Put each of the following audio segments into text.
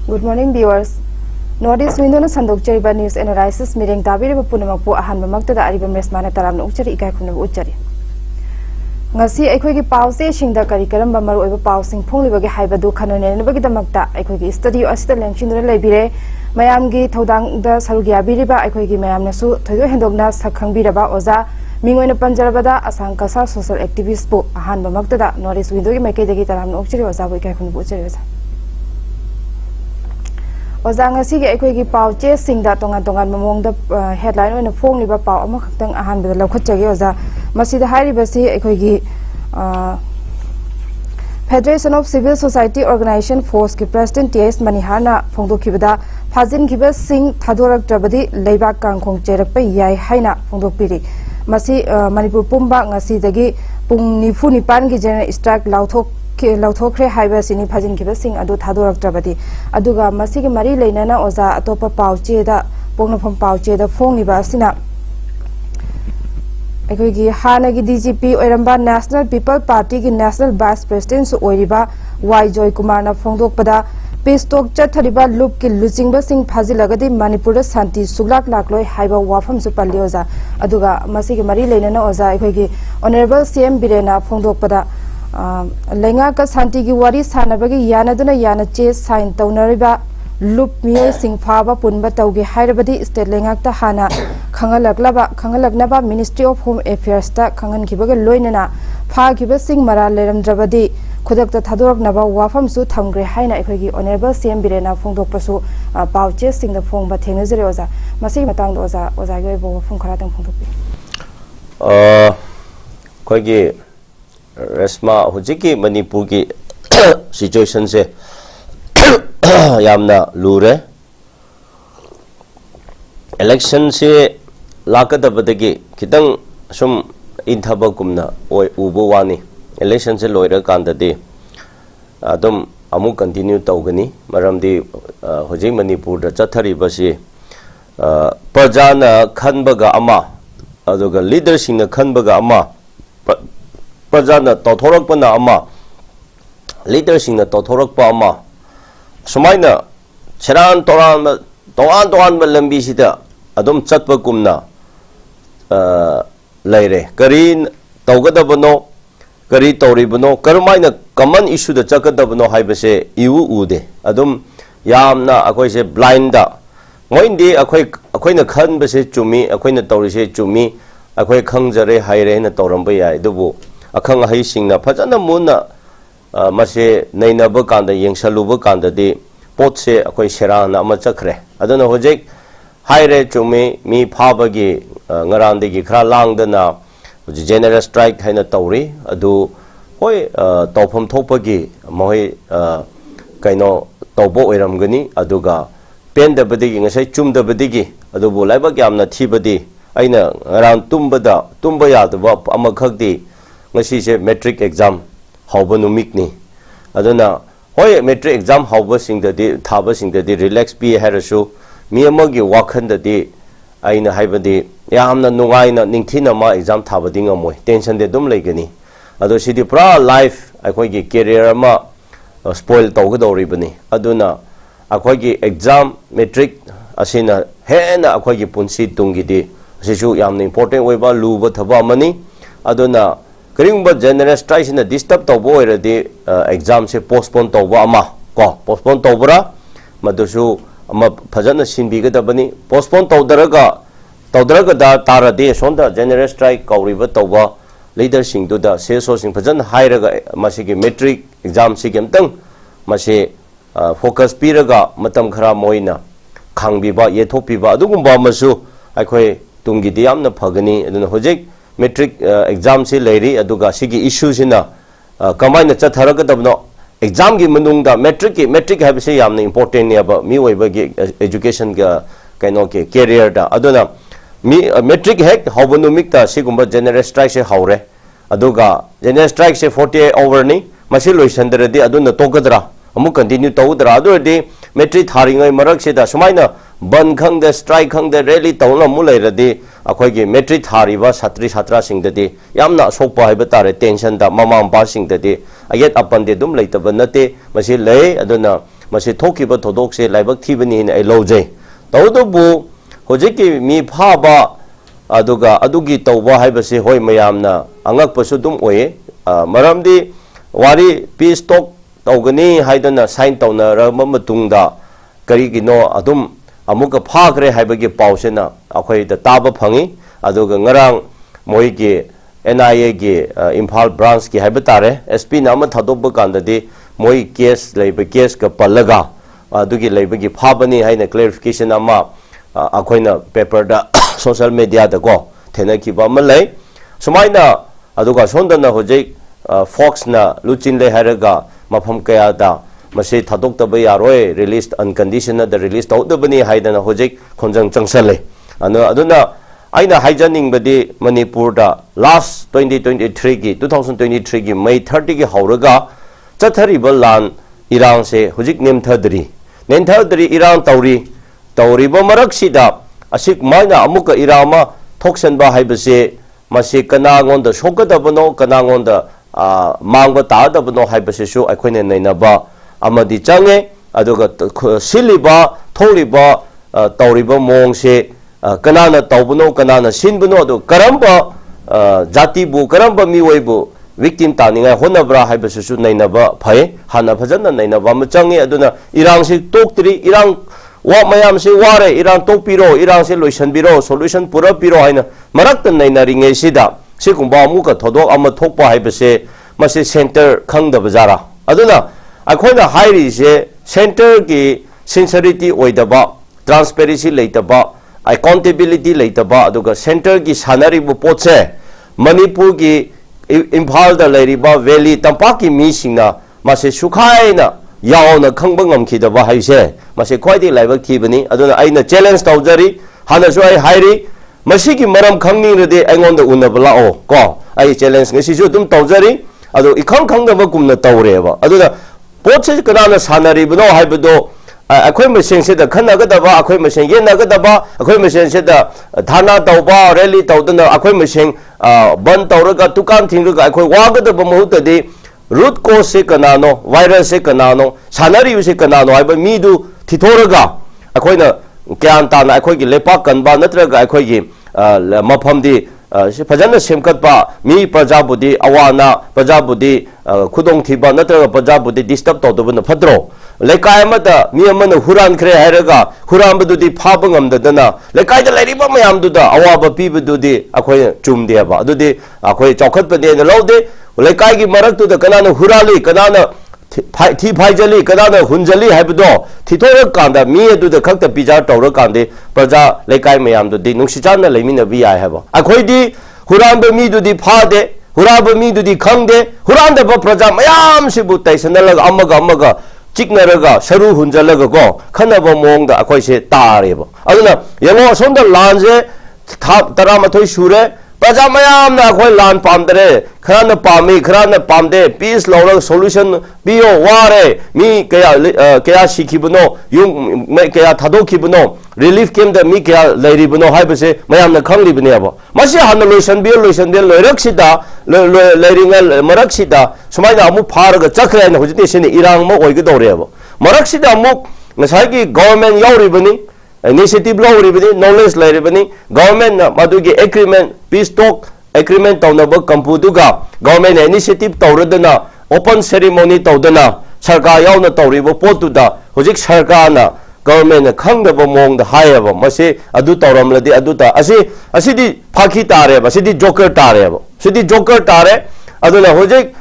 Good morning, viewers. Notice window na sandok chariba news analysis meeting tabiri bapunamak po ahan bamakta da Aribam Reshma na taram na uchari ikai khuna uchari. Ngasi aikhoi gi pause singda kari karamba maru oiba pausing phonglibagi haibadu khanone ne bagi damakta aikhoi gi studio asita lengchindra leibire mayam gi thodang da sarugi abiriba aikhoi gi mayam nasu thoido hendokna sakhangbiraba oza mingoina panjarabada ASHANG KASAR social activist po ahan bamakta da notice window gi maike degi taram na uchari oza bo ikai khuna uchari oza. Ozang asigi aikhoi pauche singda tongan mamong da headline oina phongliba pau ama khaktang ahan bada lakhotjage oza masida hairibasi aikhoi Federation of Civil Society Organization Force ki President TS Manihana phongdokhibada phajin khiba sing thadorak trabadi leibak kangkhong cherakpa yai haina phongdokpiri masi manipur pumba ngasi dagi pung nifu nipan gi general strike lauthokre haiba sini phajin khiba sing adu thadorak trabadi aduga masigi mari leinana oza atopa pauche da pongnofam pauche da phongliba sina aikhoi hanagi DGP oiramba National People Party ki National Vice President su oiriba 𝐍𝐄𝐿 na phongdokpada pestok chathariba loop ki luchingba sing phajilagadi manipur da santi suglak lakloi haiba wafam su palioza aduga masigi mari leinana oza aikhoi honorable CM Birena phongdokpada lenga ka santi gi wari sanabagi yanaduna yana che sign taunariba loop mioi sing phaba punba tauge hairabadi state lengak ta hana khangalaknaba Ministry of Home Affairs ta khangan khibaga loinana pha khiba sing mara leramdrabadi khudakta thadoraknaba wafam su thamgre haina aikhoi honorable CM Birena phongdokpasu pauche sing da phongba thengnajare oza masi matang oza gi bo phong khara tang phongdokpi khoigi Reshma hujiki manipur ki situation se yamna lure election se lakadabadagi kitang sum inthabakumna oi ubo wani election se loira kandade adum amu continue tawgani maramdi hojik manipur da chathari basi prajana khanbaga ama aduga leader singna khanbaga ama prajana tothorakpana ama leader singna tothorakpa ama sumaina cheran toran lambi sida adum chatpa kumna laire kari tawgadabano kari tawribano karmaina common issue da chakadabano haibase iu ude adum yamna akhoi se blind da moindi akhoi khanbase chumi akhoi na tawrise chumi akhoi khangjare haire na tawramba yai dubu akhang hai singna phajana munna mase nainaba kanda yengsaluba kanda di potse akhoi serana ama chakre aduna hojek haire chumi mi phabagi ngarandegi khra langdana general strike haina tawri adu hoi tawpham thopagi moi kaino tawbo oiramgani aduga pendabadigi ngasai chumdabadigi adubu laibak yamna thibadi aina ngarang tumba yadaba amakhakdi ngasi se metric exam hauba numikni aduna hoi metric exam hauba singdadi thaba singdadi relax pi harasu mi amagi wakhanda aina haibadi yamna nungaina ningthina ma exam thabadi ngamoi tension de dum leigani ado sidi pra life akhoi gi career ma spoil tawgadori bani aduna akhoi gi exam metric asina hena akhoi gi punsi tungi di asisu yamna important oiba luba thaba mani aduna karingba general strike na disturb tawbo oiradi exam se postpone tawba ama ko postpone tawbra madusu ama phajana sinbigadabani postpone tawdaraga da tarade sonda general strike kauriba tawba leader sing do da seso sing phajana hairaga masigi metric exam si gemtang mase focus piraga matam khara moina khangbiba yethopiba adugumba masu aikhoi tungi diamna phagani aduna hojek metric exam se leiri aduga sigi issue sina kamaina chatharagadabno exam gi manungda metric habise yamna important ne aba mi oiba gi education ga kaino ke career da aduna mi metric hek hobonumik ta sigumba general strike se haure aduga general strike se 48 hour ni masi loisandradi aduna togadra amu continue tawdra adurdi metric tharingai marak se da sumaina ban khang da strike khang da rally tawna mu leiradi akhoi gi metric thariba satri satra singdadi yamna sokpa haiba tare tension da mama ampa singdadi ayet apan de dum leitaba nate masi lei aduna masi thoki ba thodok se laibak thibani ne ai lojai tawdubu hojiki mi phaba aduga adugi tawba haibase hoi mayamna angak pasu dum oye maramdi wari peace talk tawgani haidana sign tawna rama matungda karigino adum amuka phagre haibagi pausena akhoi da taba phangi aduga ngarang moigi NIA gi Imphal branch ki haibatare SP nama thadobba kandadi moi case leiba case ka palaga adugi leiba gi phabani haina clarification ama akhoina paper da social media da go thena ki ba malai sumaina aduga sondana hojai fox na luchin le haraga mafam kaya da masi thadok ta ba yaroi released unconditional the release out the bani haidana hojai khonjang changsale aduna aina haijaning badi manipur da last 2023 gi 2023 gi May 30 gi hauraga chathari balan irang se hujik nemthadri irang tawri ba marak sida asik maina amuka irama thoksan ba haibase masi kana ngon da shokada bano kana ngon da mangba ta da bano haibase shu akhone nainaba amadi change aduga siliba tholiba tawriba mong se kanana tawbuno kanana sinbuno adu karamba jati bu karamba miwaibu victim taninga honabra haibasu nainaba phai hana phajana nainaba machangi aduna irang si toktri irang wa mayam si ware irang tokpiro irang si loisan biro solution pura piro haina marak tan naina ringe sida sikumba amuka thodok ama thokpa haibase masi center khangda bazara aduna akhoina hairi se center ki sincerity oidaba transparency leitaba accountability leitaba aduga center ki sanari bu potse manipur ki Imphal da leiriba valley tampaki mi singna mase sukhaina yaona khangba ngamkhidaba haise mase khwaidi laibak thibani aduna aina challenge tawjari hana so ai hairi masigi maram khangni rede aingonda unabla o ko ai challenge ngasi ju dum tawjari adu ikhang khangdaba kumna tawreba aduna potse kana sanari bno haibdo akhoi machine se da khanagadaba akhoi machine yenagadaba akhoi machine se da thana tawba rally tawdana akhoi machine ban tawraga tukan thingraga akhoi wagadaba mahutadi root cause se kanano virus se kanano sanari se kanano aiba midu thithoraga akhoina kyan tana akhoi gi lepa kanba natraga akhoi gi maphamdi fajana semkatpa mi prajabudi awana prajabudi khudong thiba natraga prajabudi disturb tawdabna phadro lekai amada mi amana huran khre hairaga huranbadudi phaba ngamdadana lekai da lairiba mayamduda awaba pibadudi akhoi chumde ba adudi akhoi chawkhatpane na lawde lekai gi maraktuda kanana hurali kanana thi phaijali kanana hunjali haibdo thithora kanda mi aduda khakta pijar tawra kande praja lekai mayamdudi nungsichana leimina bi ai haba akhoi di huranba mi dudi phade huraba mi dudi khangde huranda ba praja mayam sibu taisanalaga amaga chiknaraga sharu hunjalaga ko khanaba mongda akhoi tareba aduna yango sonda lanje taramathoi shure praja mayam na akhoi lan pamdare khana pami khana pamde peace lawra solution bio ware mi kaya sikhibuno yung kaya thadokhibuno relief came da mi kaya lairibuno haibase mayam na khanglibne aba masi hanna lotion bio loiraksida lairingal maraksida sumaina amu pharaga chakra na hujite sene irang ma oigidoreba maraksida amu ngasagi government yauribani initiative lawribani knowledge lairibani government na madugi agreement peace talk agreement tawnaba kampuduga government initiative tawradana open ceremony tawdana sarkar yauna tawriba potuda hojik sarkar na government na khangdaba mongda hayaba mase adu tawramladi aduta asidi phaki tareba asidi joker tare aduna hojik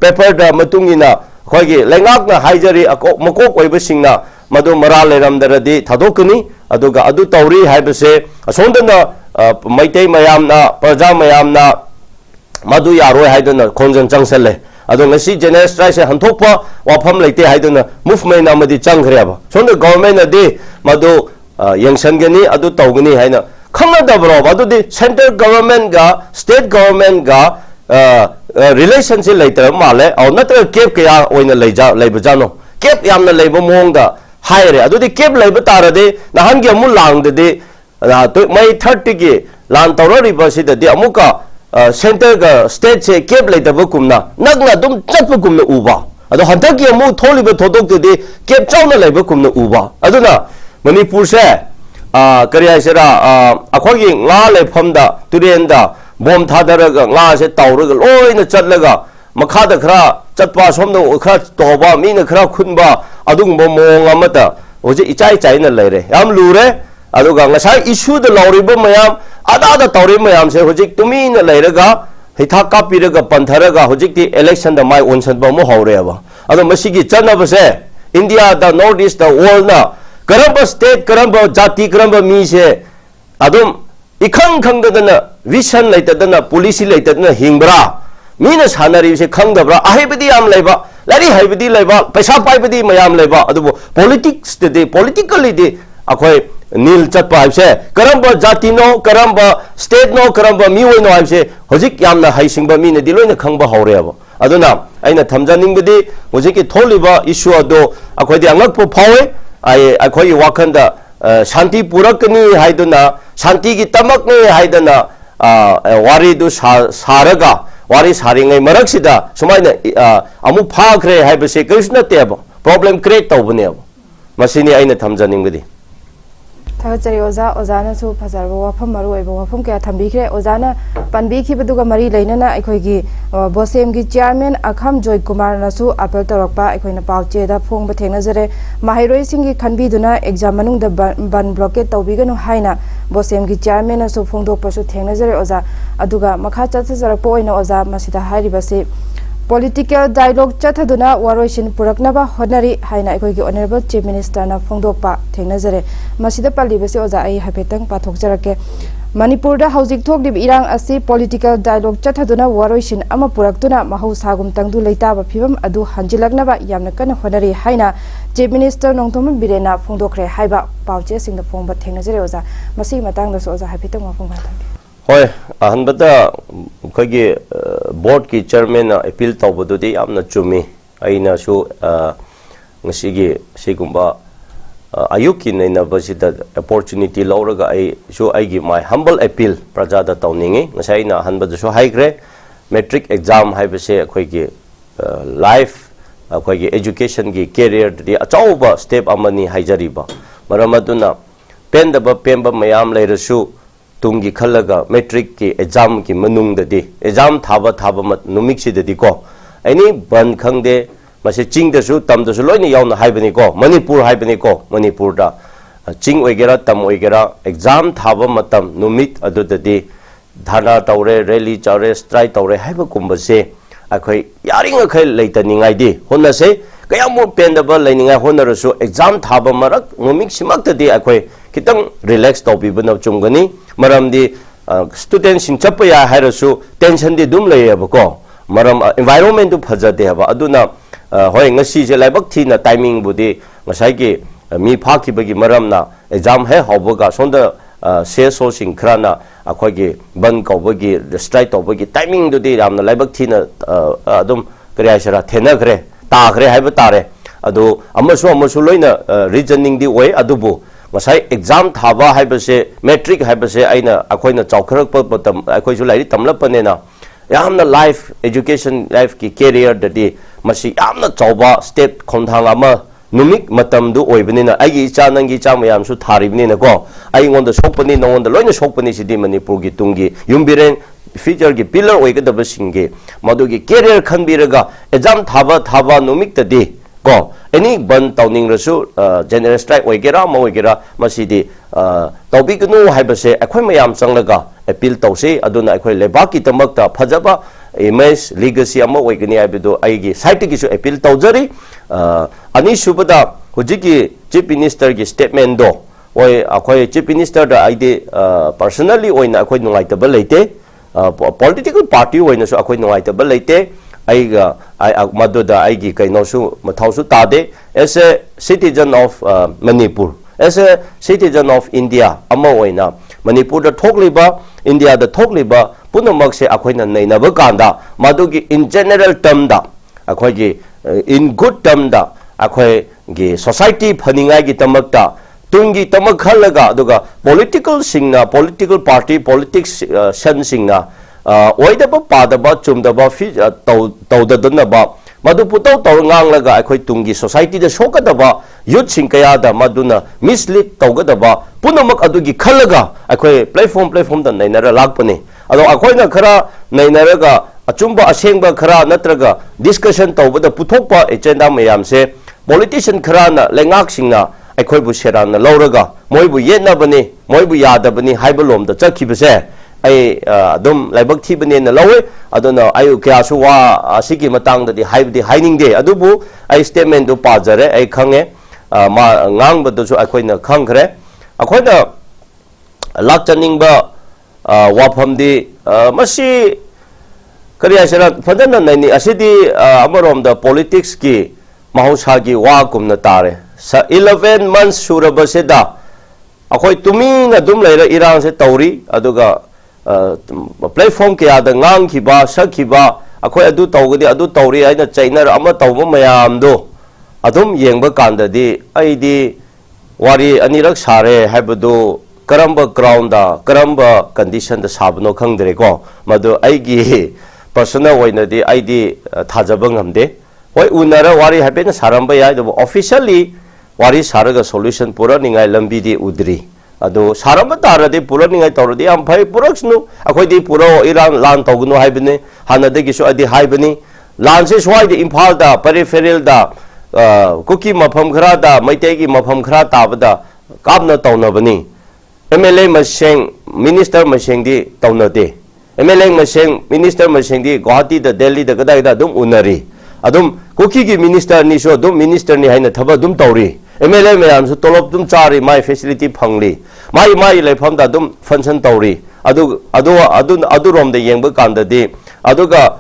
paper da matungina khoigi lengakna haijari makok oibasingna madu maral leramdaradi thadokani aduga adu tawri haibase asondana maitei mayamna praja mayamna madu yaroi haidana khonjan changsale adu ngasi general strike hanthokpa wafam leite haidana movement amadi changhreba sonda government adi madu yangsangani adu tawgani haina khangadabro adu di central government ga state government ga relationship later male aw natra kep kya oina leibajano kep yamna leiba mongda haire adudi kep leiba tarade nahangi amu langde May 30 ki lan tawrari basida di amuka center ga state se kep leitaba kumna nagna dum chatpa kumna uba ado hantak ki amu tholiba thodok de kep chawna laiba kumna uba aduna manipur se kariya sera akhogi nga lepham da turen da bom thadaraga nga se tawraga loina chatlaga makhada khara chatpa somno khara toba mina khara khunba adungbo mong amata hoje ichai chaina leire yam lure aduga ngasai issue da lawriba mayam ada tawri mayam se hoje tumina leiraga hitha kapiraga pantharaga hoje ti election da mai onsanba mo hawreaba ado masigi chanaba se India da north east da world na karamba state karamba jati karamba mi se adum ikhang khangdana vision laitadana policy laitadana hingbra mina sanari se khangdabra ahibidi am laiba lari haibidi laiba paisa paibidi mayam laiba adubo politics de politically de akhoi nil chatpa haibse karamba jati no karamba state no karamba mi oino haibse hojik yamna haisingba mina di loina khangba hawreaba aduna aina thamjaningdi hojiki tholiba issue ado akhoi di angakpo phawe ai akhoi wakanda shanti purakni haiduna shanti ki tamakni haidana wari du saraga wari saringai maraksida sumaina amu phakre haibase krishna teba problem create tawbane masini aina thamjaningdi Thagachari Ozana su Pasarba Wafam Maru Wafam Kaya Thambikre Ozana Panbiki Baduga Mari Lainana Ikoigi Bosemgi Chairman Akham 𝐀𝐍𝐀𝐋𝐘𝐈𝐒 Joy Kumar Nasu Apel Tarakpa Ikoina Pauche da Phong Bathengazare Mahiroi Singhi Khanbiduna exam manung da ban blockade tawbiganu haina Bosemgi Chairman Nasu Phongdokpasu Thengazare Oza Aduga Makha Chatsajarappo oina Oza Masida Hairibase Political dialogue chathaduna waroishin puraknaba honari haina ekoi honorable chief minister na phongdokpa thengnajare masida palibase oja ai hapetang pathokjarake manipur da haujik thoklib irang asi political dialogue chathaduna waroishin ama puraktuna mahausagum tangdu leitaba phibam adu hanjilaknaba yamna kana honari haina chief minister nongthom birena phongdokre haiba pauche singda phongba thengnajare oja masi matang da so oja hapetang mafung ba Hoi, ahanbada kagi board ki chairman appeal tawbadudi amna chumi aina su ngasigi sigumba ayuki naina basida opportunity lauraga ai su aigi my humble appeal prajada tawningi ngasai na ahanbada su haigre metric exam haibase akhoi life akhoi education ki career di achauba step amani haijariba maramaduna pendaba pemba mayam leirasu tungi khalaga metric ki exam ki manung da di exam thaba numik si da di ko ani ban khangde mase ching da su tam da su loina yauna haibani ko manipur manipur da ching oigera tam oigera exam thaba matam numit adu da di dhana tawre rally chare strike tawre haiba kumba se akhoi yaring akhai leita ningai di honna se kayamo pendaba leiningai honna su exam thaba marak numik simak da di akhoi kitang relax tawbi bana chumgani maramdi students in chapaya harasu tension di dum layabako maram environment du phajade haba aduna hoi ngasi je laibak thina timing budi ngasai ki mi phaki bagi maramna exam he hoboga sonda se so sing khrana akhoi gi ban kawbagi strike tawbagi timing du di ramna laibak thina adum kriya sara thena gre ta gre haiba tare adu amasu loina reasoning di way adubu masai exam thaba haibase metric haibase aina akoina chawkharak patam akoi lairi tamlapane na yamna life education life ki career dadi masi yamna chawba step khonthang ama numik matam du oibani na ai cha nangi cha mayam su tharibni na ko ai ngonda sokpani nongonda loina sokpani sidi manipur gi tungi yumbiren future gi pillar oigada singe madugi career khanbiraga exam thaba numik tadi ko any ban tawning rasu general strike oigera ma oigera masidi tawbignu haibase akhoi mayam changlaga appeal tawse aduna akhoi lebaki tamakta phajaba image legacy ama oigani abido aigi site gi su appeal tawjari ani subada hujiki chief minister gi statement do oi akhoi chief minister da aide personally oina akhoi nungaitaba leite political party oina su akhoi nungaitaba leite aiga maduda aigi kainosu mathausu tade as a citizen of manipur as a citizen of india ama oina manipur da thokliba india da thokliba punamak se akhoina nainaba kanda madugi in general term da akhoi gi in good term da akhoi gi society phaninga gi tamakta tungi tamak khalaga aduga political singna political party politics shan singna oidaba padaba chumdaba fi tawdadana ba madu puto tau ngang laga akhoi tungi society da shokadaba youth sing kaya da maduna mislead tawgadaba punamak adugi khalaga akhoi platform da nainara lakpani ado akhoi na khara nainaraga achumba ashengba khara natraga discussion tawbada puthokpa agenda mayam se politician khara na lengak singna akhoi bu sheran na lawraga moi bu yetna bani moi bu yada bani haibalom da chakhibase ai adum laibak thibane na lawe aduna ayu kya su wa asigi matang da di haibdi haining de adubu ai statement du pajare ai khange ma ngang ba du su akhoi na khangkhre akhoi na lakchaning ba wafam di masi kariya sera fadana naini asidi amarom da politics ki mahausa gi wa kumna tare 11 months suraba seda akhoi tumi na dum laira irang se tauri aduga platform kaya da ngang khiba sakhiba akhoi adu tawgadi adu tawri aina chainer ama tawma mayam do adum yengba kanda di aidi wari anirak sare habadu karamba ground da karamba condition da sabno khangdre ko madu aigi personal oina di aidi thajaba ngamde hoi unara wari habena saramba ya do officially wari saraga solution pura ningai lambi di udri ado saramba tarade pura ningai tawradi am phai puraksnu akhoi di pura iran lan tawgnu haibani hanade gi so adi haibani lan se swai di imphal da peripheral da kuki mafam khara da maitei gi mafam khara tabada kapna tawna bani MLA maseng minister maseng di tawna de MLA maseng minister maseng di Guwahati da Delhi da kadai da dum unari adum kuki gi minister ni so dum minister ni haina thaba dum tawri MLA mayam su tolop dum chari mai facility phangli mai lepham da dum function tawri adu rom de yengba kanda di aduga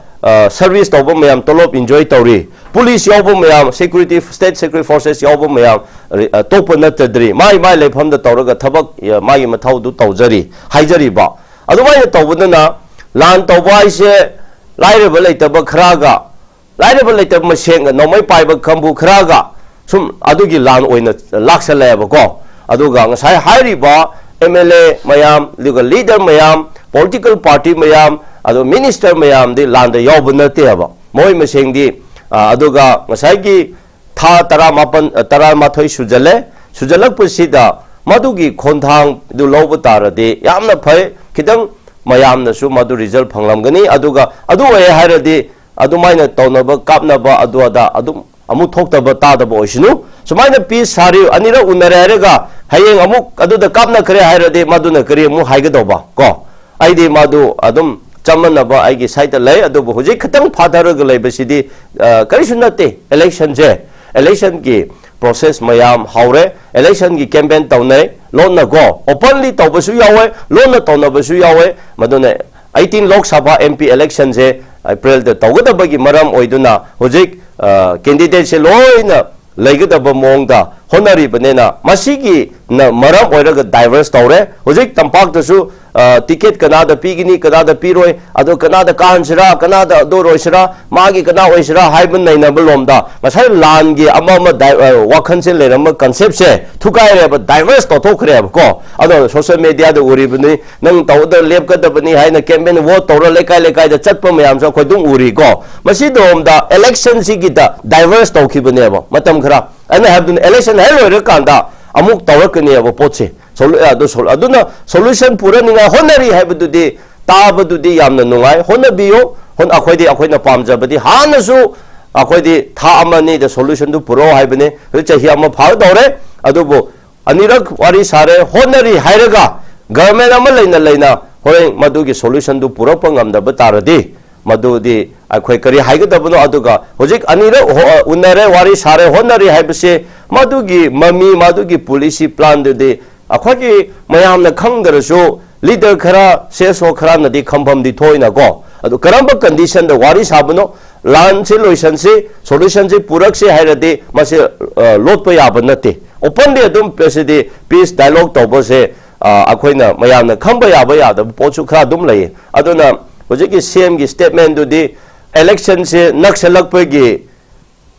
service tawba mayam tolop enjoy tawri police yawba mayam security state security forces yawba mayam topa natadri mai lepham da tawraga thabak mai mathau du tawjari haijari ba adu mai tawbudana lan tawba ise laireba leitaba khraga laireba leitaba masenga nomai paiba khambu khraga sum adugi lan oina laksaleba ko aduga ngasai hairiba MLA mayam liga leader mayam political party mayam adu minister mayam di lan da yawbna teba moi maseng di aduga ngasai gi tha 18 sujalak pusida madugi khonthang du loba tarade yamna phai kidang mayam na su madu result phanglamgani aduga adu ai hairadi adumaina tawnaba kapnaba aduada adum amuk thokta tada bo isinu sumaina pi sari anira unarega hayeng amuk aduda kapna khare hairade maduna kari mu haigadoba ko aidi madu adum chamana ba aigi site lay adu bo hoji khatang phadaraga leibasidi kari sunate election ki process mayam haure election ki campaign tawnai lonna go openly tawbasu yawe lonna tawnabasu yawe maduna 18 lok sabha MP election je April da tawgadabagi maram oiduna hojik candidate se loina laigada mongda honari banena masigi na maram oiraga diverse tawre hojik tampak tasu ticket kanada pigini kanada piroi ado kanada kansira kanada doroisira magi kana oisira haiban naina balomda masai langi ama wakhan se lerama concept se thukai ba diverse to thokre ko ado social media da uribani nang tawda lepkada bani haina campaign vote tawra lekai da chatpa mayam so khodum uri ko masi domda election sigi da diverse tawkhibane ba matam khara ana habdun election hello kanda amuk tawakani ba potse aduna solution pura ninga honari haibududi tabadudi yamna nungai honabiyo hon akhoi pamjabadi hanasu akhoi tha amani the solution du puro haibane chahi ama phau dore adubo anirak wari sare honari hairaga government ama leina hore madugi solution du puro pangamda bataradi madudi akhoi kari haigadabno aduga hojik anira unare wari sare honari haibase madugi mami madugi policy plan de akhoi mayamna khangdarasu leader khara seso khara nadi khambam di thoina go adu karamba condition da wari sabno lan se loisan se solution se purak se hairade mase lotpa yaba nate openly adum pesidi peace dialogue tobo se akhoina mayamna khamba yaba da pochu khara dum lai aduna hojiki CM gi statement du di election se naksalak pegi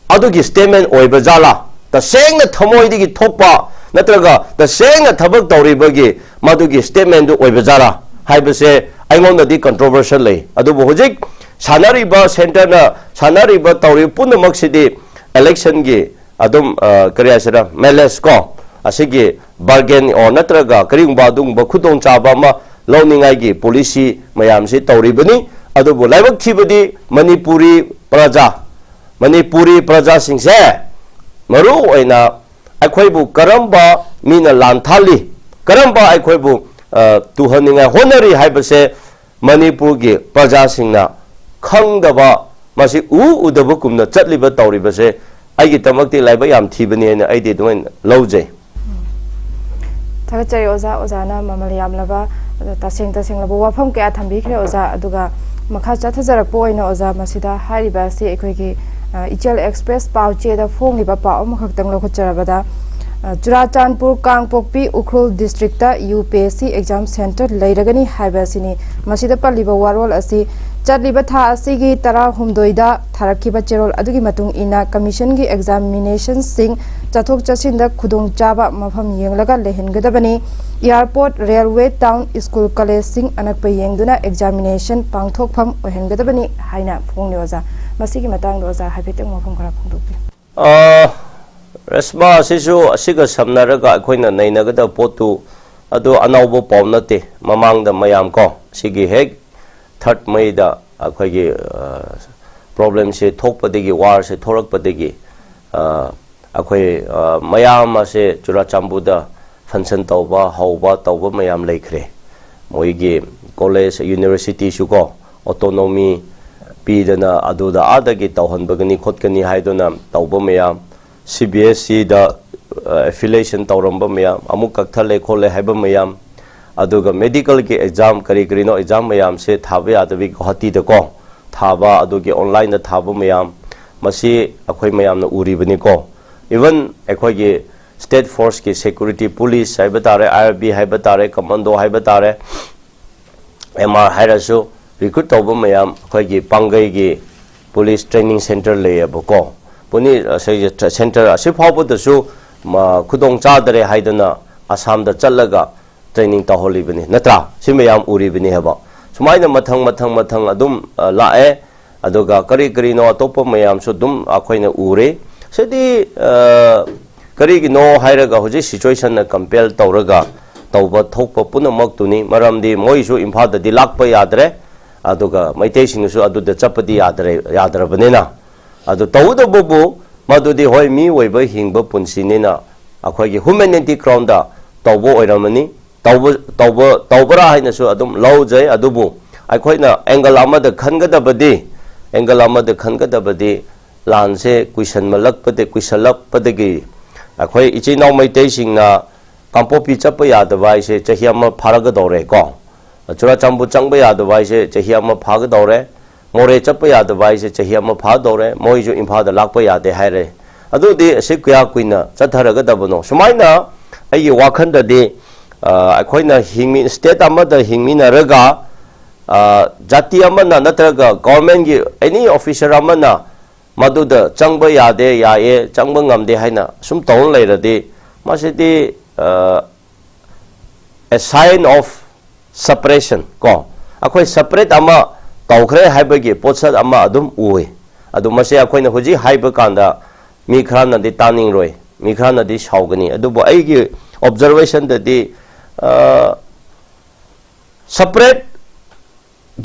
adugi statement oiba jala ta sengna thamoi digi thokpa natraga the saying a thabak tawribagi madugi statement du oibajara haibase aingon di controversially adu hojik sanariba center na sanariba tauri punamak sidi election gi adum kariya sira meles ko asigi bargain or natraga karing badung ba khudong chaba ma lawningai gi policy mayam si tauri bani adubu laibak thibadi manipuri praja singse maru oina akhoi karamba mina lanthali karamba akhoi bu tuhaninga honari haibase manipur gi praja singna khangdaba masi udaba kumna chatliba tauribase aigi tamakti laiba yam thibani na aidi doin lawjai thagachai oza ozana mamalyam laba tasing laba wafam kya thambi khre oza aduga makha chathajarak po oina oza masida hariba si ekhoi gi ichel express pauche da phong liba paw makhaktang lokharabada Churachandpur Kangpokpi Ukhrul district ta UPSC exam center leiragani haibasini masida paliba warol asi chatliba tha asigi tara humdoida tharakhiba cherol adugi matung ina commission gi examination sing chathok chasinda khudong chaba mafam yenglaga lehengadabani airport railway town school college sing anakpa yengduna examination pangthokpham ohengadabani haina phongnyoza masigi matang doza habiteng mafam khara phongdopi Reshma asisu asiga samnaraga akhoi nainagada potu adu anaubo pawnate mamangda mayam ko sigi hek 3rd May da akhoi gi problem se thokpadegi war se thorakpadegi akhoi mayam ase Churachandpur da function tawba hauba tawba mayam leikhre moi gi college university su ko autonomy pidana aduda adagi tawhanbagani khotkani haidona tawba mayam CBSE da affiliation tawramba mayam amuk kakthale khole haiba mayam aduga medical ki exam kari no exam mayam se thaba yadabi guwahati da ko thaba adugi online da thaba mayam masi akhoi mayam na uri bani ko even akhoi gi state force ki security police haiba tare IRB haiba tare commando haiba tare MR hairasu recruit tawba mayam akhoi gi pangai gi police training center le ko puni center asifawbu dasu khudong chadare haidana Assam da challaga training taholibani natra simayam uribani haba sumaina mathang adum lae aduga kari no atopa mayam su dum akhoina ure sedi kari no hairaga hoji situation na compare tawraga tawba thokpa punamak tuni maramdi moisu imphal da dilakpa yadre aduga maitesing su aduda chapadi yadrabanena adu tawuda bobu madudi hoi mi oiba hingba punsinina akhoi gi humanity crown da tawbo oiramani tawbara haina su adum lawjai adubu akhoi angle amada khangadabadi lanse question malakpade akhoi ichinaw maitai singna kampopi chapa yadaba ise chahiama pharaga dore ko Churachandpur changba yadaba ise chahiama phaga dore more chapa yadaba ise chahiama pha dore moiju imphada lakpa yade haire adudi sikya kuina chatharaga dabano sumaina ai wakhanda de akhoina hingmi state amada hingmina raga jati amana natraga government gi any officer amana maduda changba yade yae changba ngamde haina sum tawn leiradi masidi a sign of separation ko akhoi separate ama tawkhre haibagi potsat ama adum uwe adu mase akhoina hoji haiba kanda mi khana di taning roi mi khana di shaugani adubo aigi observation da di separate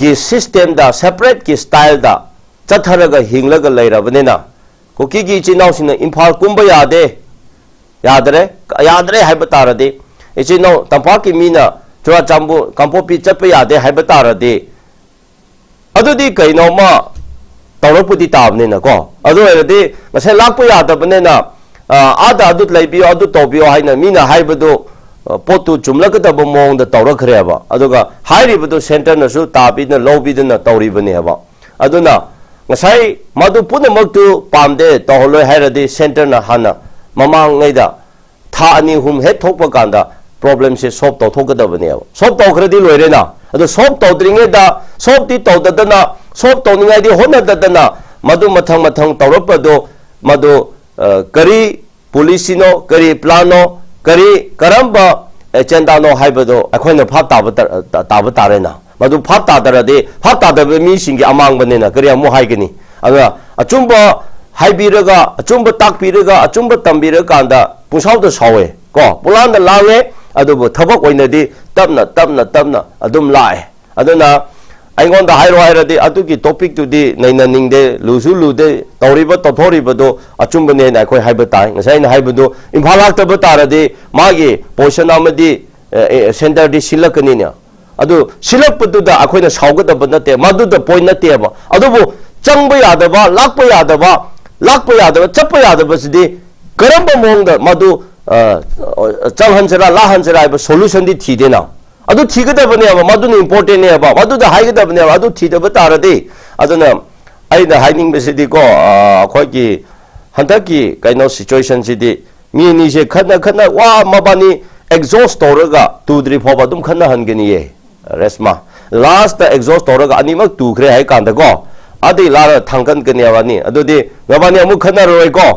gi system da separate gi style da chatharaga hinglaga leirabnena koki gi chinaw sina imphal kumba yadre haiba tarade ichinaw tampaki mina Churachandpur kampopi chapa yade haiba tarade adudi kaino ma tawrapudi tabnena ko adu eradi masai lakpa yadabnena ada adut laibiyo adu tawbiyo haina mina haibadu potu chumlakadaba mong da tawrakhre ba aduga hairibadu center na su tabina lobidna tawribani haba aduna ngasai madu punamaktu pamde tawholoi hairadi center na hana mamang ngaida tha ani hum he thokpa kanda problem se solve tawthokadabani haba solve tawkhradi loirena adu solve tawdringeda solve ti tawdadana solve tawningai di honadadana madu mathang tawrapado madu kari policino kari plano kari karamba agenda no haibado akhoina pha taba tarena madu phap ta da mi sing gi amang bane na kari amu hai gani aga achumba hai biraga achumba tak biraga achumba tambiraga kanda pusau da sawe ko pulan da lange adubu thabak oina di tapna adum lae aduna aingon da hairo hairadi adugi topic tu di naina ningde lusu lude tawriba tothoriba do achumba ne na khoi haiba tai ngasai na haiba do imphalak ta bataradi magi portion amadi center di silakani ne adu silak putu da akhoi na saugada banate madu da point na te ba adubu changba yadaba lakpa yadaba chappa yadaba sidi karamba mongda madu changhansara lahansara ba solution di thi de na adu thigada bane ba madu ni important ne ba madu da haigada bane ba adu thidaba tarade aduna aina haining besidi ko khoi ki handaki kaino situation sidi mi ni se khana wa mabani exhaust toraga 2-3 phoba dum khana hangeni ye resma last the exhaust toraga animak tu khre hai kan da ko adi la thangkan kani awani adudi mabani amu khana roi ko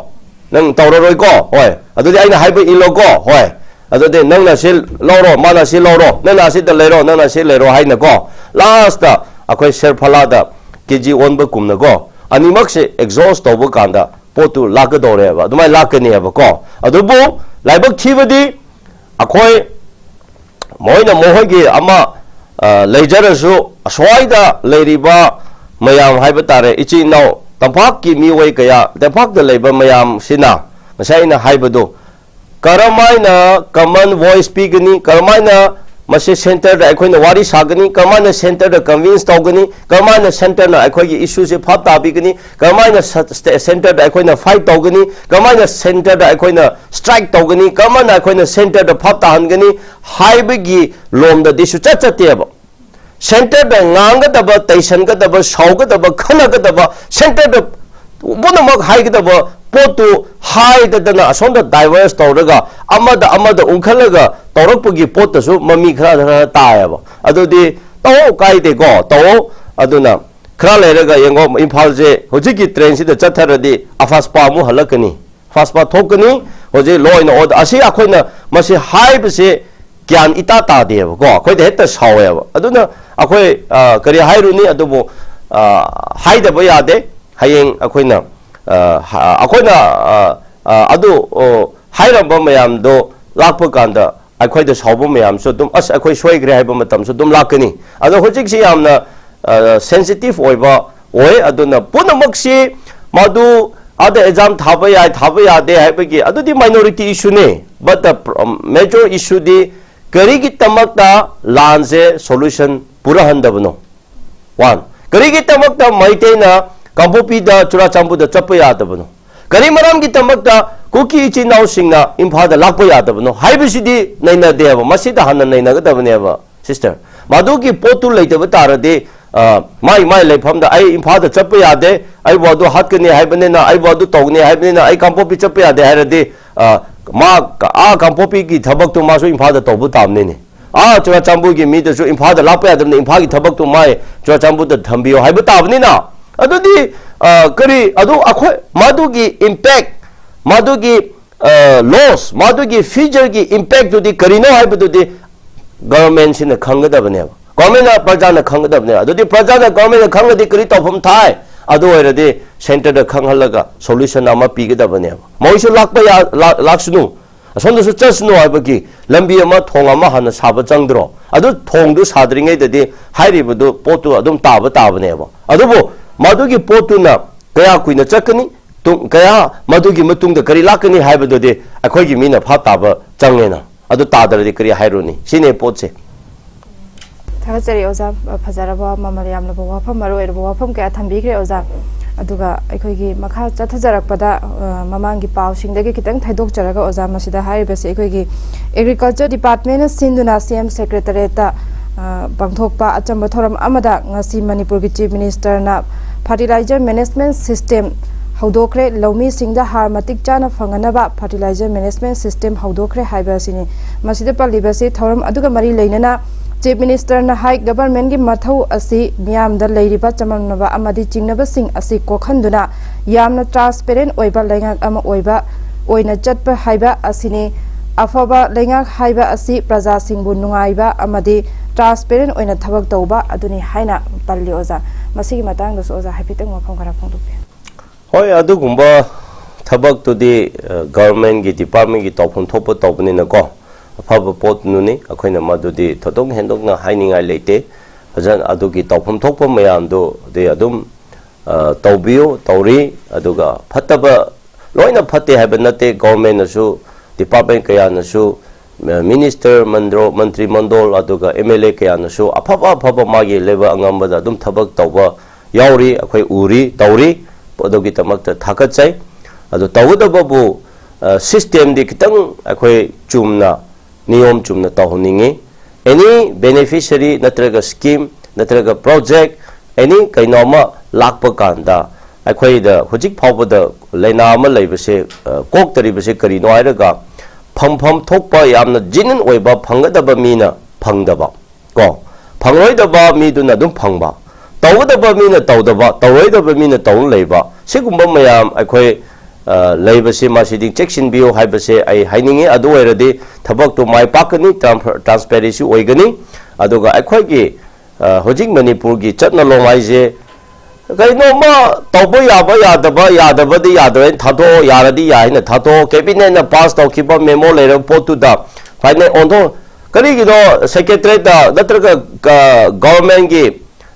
nang tawra roi ko hoi adudi aina haiba ilo ko hoi adudi nang na sil loro mana sil loro nang na sil da lero nang na sil lero hai na ko last da akhoi share phala da kg on ba kum na ko animak se exhaust to ba kan da potu lag do re ba dumai lag kani ba ko adubu laibak thibadi akhoi moina mohagi ama leijarasu aswaida leiriba mayam haiba tare ichi nau tampak ki miwai kaya tampak da leiba mayam sina masai na haiba do karamaina common voice pigani karamaina mase center da akhoi na wari sagani karamaina center da convince tawgani karamaina center na akhoi gi issue se phap ta bigani karamaina center da akhoi na fight tawgani karamaina center da akhoi na strike tawgani karamaina akhoi na center da phap ta hangani haiba gi lom da disu chate ba center da nganga da ba tension ga da ba shauga da ba khana ga da ba center da bonamak hai ga da ba potu hai da na ason da diverse tawraga amada unkalaga tawrakpugi pot su mami khara ta ba adudi taw kai de go taw aduna khara leraga yengo imphal je hojiki train si da chatharadi afaspa mu halakani faspa thokani hoje law and order asi akhoina masi hai bse gyan ita ta de go khoi de heta sawe ba aduna akhoi kari hairuni adubu haida ba yade hayeng akhoina adu hairamba mayam do lakpa kanda akhoi da sauba mayam so dum as akhoi soigre haiba matam so dum lakani adu hojik si yamna sensitive oiba oi aduna punamak si madu ada exam thaba ya de haiba gi adu di minority issue ne but the major issue di kari gi tamakta lanse solution pura handabno one kari gi tamakta maitena kampopi da churachambu da chappa yadabno kari maram gi tamakta kuki ichi naw singna impha da lakpa yadabno haibisidi naina deba masida hanna naina ga dabne ba sister madu gi potu leitaba tarade mai leifam da ai impha da chappa yade ai bodu hatkani haibane na ai bodu togni haibane na ai kampopi chappa yade hairade ma kampopi gi thabak tu masu impha da tobu tamne ne churachambu gi mi da su impha da lakpa yadabne impha gi thabak tu mai churachambu da thambiyo haiba tabni na adudi kari adu akhoi madugi impact madugi loss madugi future gi impact to di karino haibadu di government sina khangadabane government na prajana khangadabane adudi prajana government na khangadi kari tofam thai adu oiradi center da khanghalaga solution ama pigadabane moisu lakpa ya laksunu asonda su chasnu haibagi lambi ama thong ama hana saba changdro adu thong du sadringai dadi hairibadu potu adum tabane adubu madugi potuna kaya kuina chakani tung kaya madugi matungda kari lakani haibadode akhoigi mina pha taba changena adu tadaradi kari hairuni sine potse thagachari oza phajaraba mamaryam labo wafam maroi ro wafam kaya thambigre oza aduga akhoigi makha chathajarakpada mamangi paw singdagi kitang thaidok charaga oza masida haibase akhoigi agriculture department na sinduna cm secretary ta bangthokpa achamba thoram amada ngasi manipur gi chief minister na fertilizer management system haudokre laumi singda har matik chana fanganaba fertilizer management system haudokre haiba sini masida palibase thoram aduga mari leinana chief minister na high government gi mathau asi miyam da leiriba chamanaba amadi chingnaba sing asi kokhanduna yamna transparent oiba lenga ama oiba oina chatpa haiba asini afaba lenga haiba asi praja singbu nungaiba amadi transparent oina thabak tauba aduni haina palli oza masigi matang dos oza haipiteng mafam khara phongdupi hoi adugumba thabak to di government gi department gi tawphum thopa tawbani na ko afaba pot nuni akhoina madudi thodong hendok na hainingai leite hajan adugi tawphum thokpa mayam do de adum tawbiyo tawri aduga phataba loina phatte haiba nate government nasu department kaya nasu minister mantri mandol aduga MLA kaya nasu afaba magi leba angambada adum thabak tawba yauri akhoi uri tawri adugi tamakta thakachai adu tawdababu system di kitang akhoi chumna niyom chumna tawhningi any beneficiary natraga scheme natraga project any kainoma lakpa kanda akhoi da hojik phawbada leina ama leibase kok taribase kari no airaga pham thokpa yamna jinin oiba phangadaba mina phangdaba ko phangroidaba miduna dum phangba tawdaba mina tawdaba tawroidaba mina tawn leiba sigumba mayam akhoi leibase masidi checksin bio haibase ai hainingi adu oiradi thabak to mai pakani transparency oigani aduga akhoi gi hojik manipur gi chatna lomai je kaino ma tawbo yadaba di yadaba thado yaradi yaina thado cabinet na pass taw khiba memo leira potu da final ondo kari gi do secretary da natraga government gi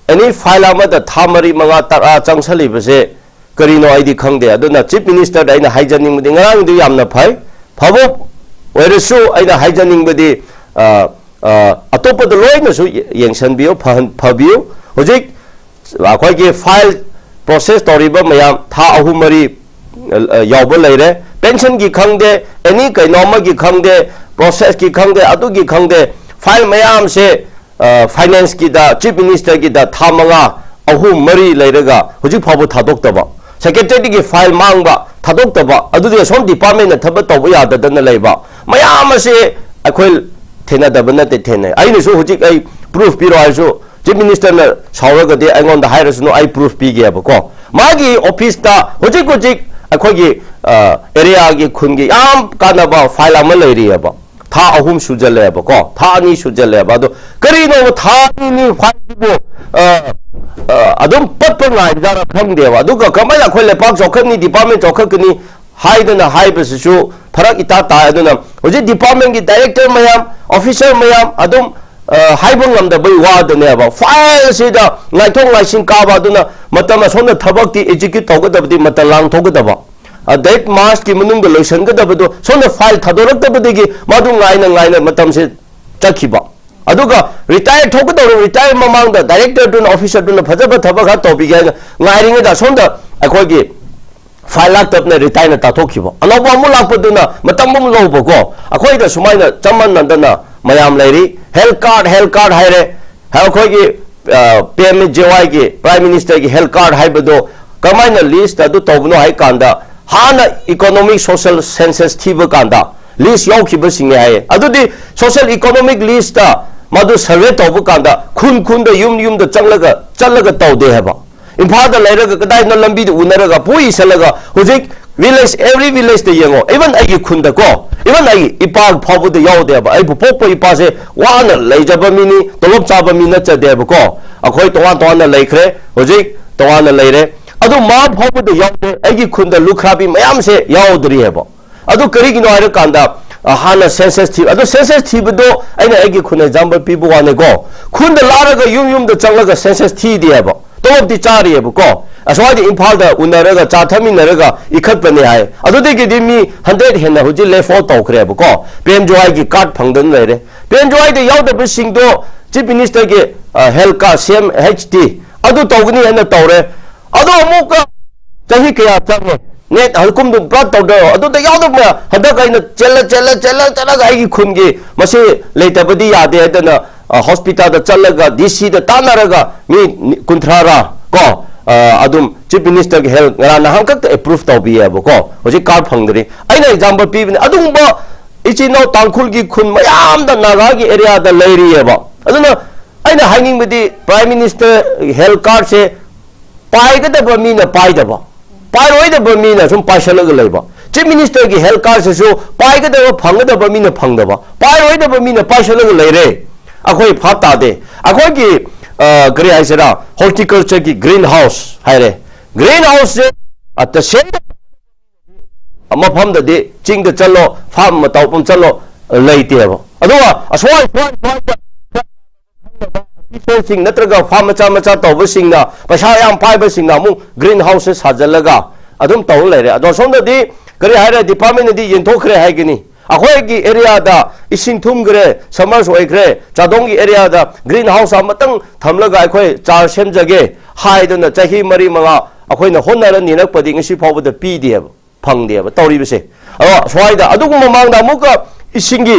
any file ama da thamari manga tara changsali base karino aidi khangde aduna chief minister da ina haijaning mudi ngarang du yamna phai phabo oiresu aina haijaning budi atopa da loina su yengsan bio phabio hojik akhoi gi file process toriba mayam tha ahumari yawba leire pension gi khangde any kainoma gi khangde process gi khangde adu gi khangde file mayam se finance gi da chief minister gi da tha manga ahum mari leiraga hojik phabo thadok taba secretary gi file mangba thadok taba adu de som department na thaba tawba yada dana leiba mayam se akhoi thena dabana te thena ai ni su hojik ai proof piro ai su chief minister na sauraga de angon da hires no ai proof pi ge ba ko magi office ta hojik akhoi gi area gi khun gi yam kana ba file ama leiri ba tha ahum sujale ba ko tha ni sujale ba do kari no tha ni file bo adum pat ngai jara phangde ba du ka kamai la khole pak chokhan ni department chokhan ni haidana haibas su pharak ita ta aduna hojik department gi director mayam officer mayam adum haibangam da bai wa da ne ba file se da ngai thong ngai sin ka ba duna matama sonda thabak ti execute tawgadabdi matalang thogadaba date march ki munung da lotion gadabdo sonda file thadorak dabdegi madu ngai na matam se chakhiba aduga retire thogadaro retire mamang da director dun officer dun phajaba thabak ha topi ga ngai ring da sonda akhoi gi file lak tapna retire na ta thokhiba anoba mu lak paduna matam mu lobo ko akhoi da sumaina chaman nandana mayam leiri health card haire ha khoi gi PMJY gi prime minister gi health card haibado kamaina list adu tawbno hai kanda hana economic social census thiba kanda list yaw khiba singe hai adudi social economic list ta madu survey tawbu kanda khun da yum da chalaga tawde haba imphal da leiraga kadai na lambi du unaraga pui salaga hujik village every village de yengo even ai khun da ko even ai ipa phabu de yaw de ba ai bu pop ipa se wana leijaba mini tolop chaba mina cha de ba ko akhoi towan na leikre hojik towan na leire adu ma phabu de yaw de ai khun da lukhrabi mayam se yaw dri heba adu kari gi no ai kanda hana census thi adu census thi do aina ai khun example pibu wane ko khun da laraga yum da changlaga census thi de heba tolop di chari heba ko aswadi imphal da unaraga cha thami naraga ikhat bane hai adode gi dimi 100 henna huji left out tawkhre ba ko PMJY gi card phangdan leire PMJY de yaw da bising do chief minister gi health card same HD adu tawgni henna tawre adu amuka chahi kya change net halkum dum prat tawdo adu da yaw da ma hada kaina chela ga gi khun gi mase leitabadi yade adana hospital da chalaga DC da tanaraga mi kuntrara ko adum chief minister ki health ngara ham kak approve taw bi abo ko hoji card phangdri aina example pi bin adum ba ichi no tangkhul gi khun mayam da naga gi area da leiri aba aduna aina hanging bidi prime minister health card se pai ga da ba mi na pai da ba pai roi da ba mi na sum paisala ga leiba chief minister ki health card se so pai ga da phang da ba mi na phang da ba pai roi da ba mi na paisala ga leire अखोई फाप तादे अखोई की करी हाइसेरा horticulture की green house हाइरे green house से अतसे मफम दे चिंग चलो farm मताउपम चलो लेतेबो अदुवा असवाई ऑफिसरसिंग नत्रगा farm मचा मचा तौबसिंगना पैसा याम पाइबसिंगना मु ग्रीन हाउस से साजलगा अदुम तौ लेरे अदो सोंददी करी हाइरे डिपार्टमेंट दी यंथोखरे हाइगनी अखोई एरिया इसिंग थुमग्रे समर्स होइग्रे चादोंगी एरिया ग्रीन हाउस अमतंग थमलगा अखोई चार सेमजगे हाइदुना चाही मरी मंगा अखोइना होनर निरकपदि ngasi फावबद पीदेब फंगदेब तौरिबसे अदो स्वाइदा अदुगु ममांगदा मुका इसिंगी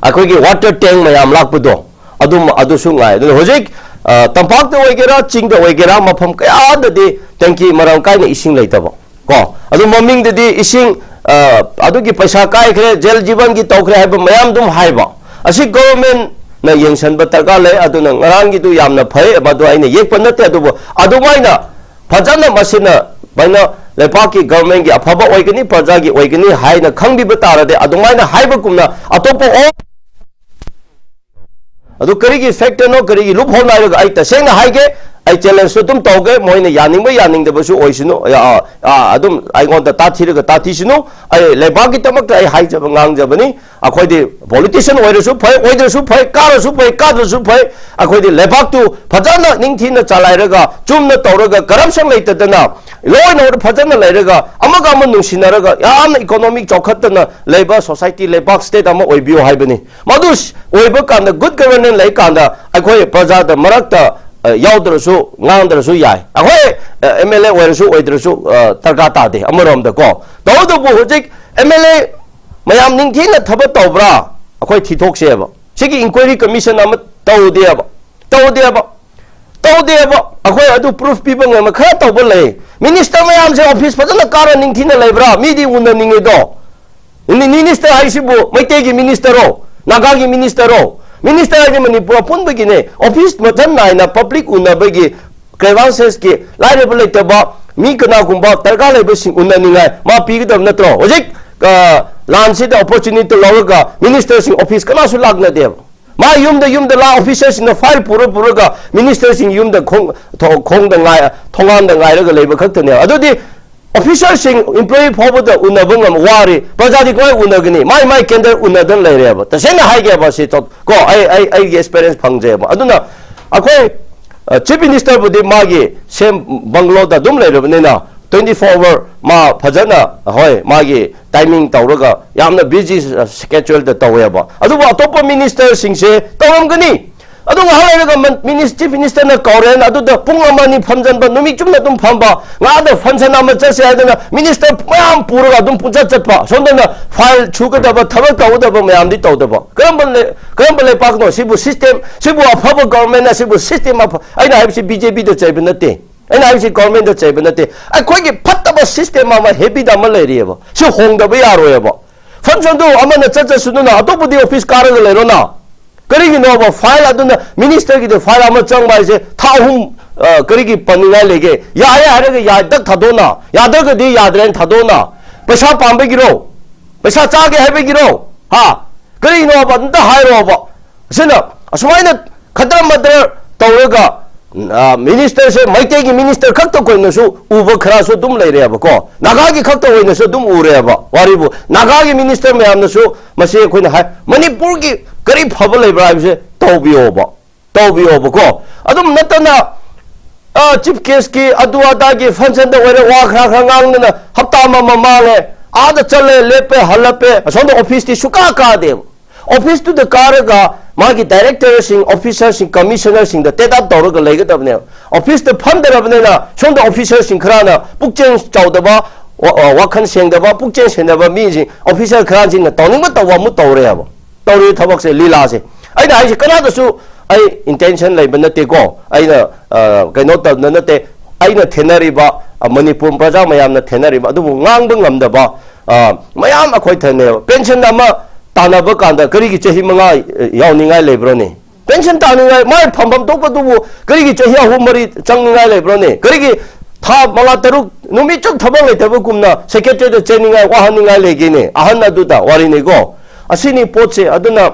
अखोइगी वाटर टैंक मयाम लाकपदो अदुम अदुसु ngai अदु होजिक तंपाकते होइगेरा चिंगदे होइगेरा मफम कयाददि टैंकी मरम काइना इसिंग लेतबो को अदु ममिंगदि इसिंग अदुगी पैसा काइखरे जेल जीवन की तौखरे है मैम दुम हाइबा असी गवर्नमेंट न यंगसन बतरका ले अदुना ngrangi दु यामना फै बदु आइना येक नते अदुबो अदुमाइना फजन मसिना बैना लेपा की गवर्नमेंट की अफबा ओइगनी प्रजा की ओइगनी हाइना खंगबि बतारदे अदुमाइना हाइबकुमना अतोपो ओ अदु करिगी फैक्टर नो करिगी लुप होल नाइरगा आई तसेंगा हाइगे आई चैलेंज तुम तौगे मोइने यानिंग यानिंगदबसु ओइसनु अदुम आइगोंद ताथिरगा ताथिसनु आई लेबागी तमक आई हाइजब ngangjabani अखोइदि पॉलिटिशियन ओइरसु फै ओइदरसु फै कारसु फै कादरसु फै अखोइदि लेबाक्तु फजन निंगथिन चलाइरगा चुमना तौरगा करप्शन लेतदना लॉ एंड ऑर्डर फजन लेरगा अमगा अम नुसिनरगा याम इकोनॉमिक चौखतना लेबा सोसाइटी लेबाक स्टेट अम ओइबियो हाइबनी मदुस ओइबा कांदा गुड गवर्नेंस लै कांदा अखोइ प्रजादा मरक्ता याउद्रसु ngandrasu yai ahoi MLA oirasu oidrasu tarka tade amoromda ko tawdu hojik MLA mayam ningthina thaba tawbra akhoi thithok seba sigi inquiry commission am tawdeba akhoi adu proof piba ngam kha tawba lei minister mayam se office fajana kara ningthina leibra midi unna ningi do minister haisibu maite gi minister ro naga gi minister ro Minister of Manipur pun begini office macam naina public unabagi grievances ki liable teba mi kena kumba terkala besing unaningai ma pigi dam natro ojik lansi the opportunity to loga minister sing office kana su lagna deb ma yum the la officers in the file pura ga minister sing yum the khong da ngai thongan da ngai ga leba khak ne adodi officers sing employee forward the unabungam wari projadi koi unagni my kender unadan leireba ta sena haige ba si to ko ai experience phangje ba aduna akhoi chief minister budi magi sem banglo da dum leireba ne na 24 hour ma phajana hoi magi timing tawraga yamna busy schedule da taweba adu atop minister sing se tawamgani adu ngalaga minister minister na koren adu da pungamani phamjan ba numi chumna dum phamba nga da function ama chase adana minister mayam pura dum puja chatpa sondana file chuga da ba thaba tawda ba mayam di tawda ba karambale pakno sibu system sibu afaba government na sibu system of aina habsi BJP da chaiba nate aina habsi government da chaiba nate akhoi gi phattaba system ama heavy da ma leireba si hongda ba yaroya ba function do amana chacha sununa atopudi office karaga lero na करीगी नो अब file अदुना minister की file अम चंग बाइसे थाहुम करीगी पनिगा लेगे याय हारेगे यादक थादोना यादगदी याद्रेन थादोना पैसा पांबे गिरो पैसा चागे हेबे गिरो हा करी नो अब अंत हायरो अब सिना असमाइना खतर मदर तौरगा मिनिस्टर से मैते की मिनिस्टर खक्त कोइनसु उब खरासु दुम लेरे अब को नागा की खक्त होइनसु दुम उरे अब वारिबु नागा की मिनिस्टर में हमनसु मसे कोइना हाय मणिपुर की करी फबल लेब्रा से तौबियोब को अदुम नतना चीफ केस की अदुआदा की फंक्शन द वरे वा खरा ngang हप्ता माले आद चले लेपे हलपे असोंद ऑफिस ती सुका का दे ऑफिस टू द कारगा मागी डायरेक्टर सिंग ऑफिसर सिंग कमिश्नर सिंग द टेट अप तौरग लेगदबने ऑफिस द फंदरबने ना सोंद ऑफिसर सिंग खराना पुकचें चाउदबा वाखन सेंगदबा पुकचें सेंदबा मी सिंग ऑफिसर खरा सिंग तौनिंग तवा मु तौरे अब तौरी थबक से लीला से अइना हाइसे कनादसु आई इंटेंशन लेब नते को अइना कइनो त नते अइना थेनरिबा मणिपुर प्रजा मयामना थेनरिबा अदु ngang ngamdaba mayam akhoi thane pension ama tanaba kanda karigi chahi manga yawningai lebrone pension taningai mai phambam tokpa dubu karigi chahi ahumari changningai lebrone karigi tha mala taruk numi chok thabang leitaba kumna secretary da cheningai wahaningai legene ahan adu da wari ne go asini poche aduna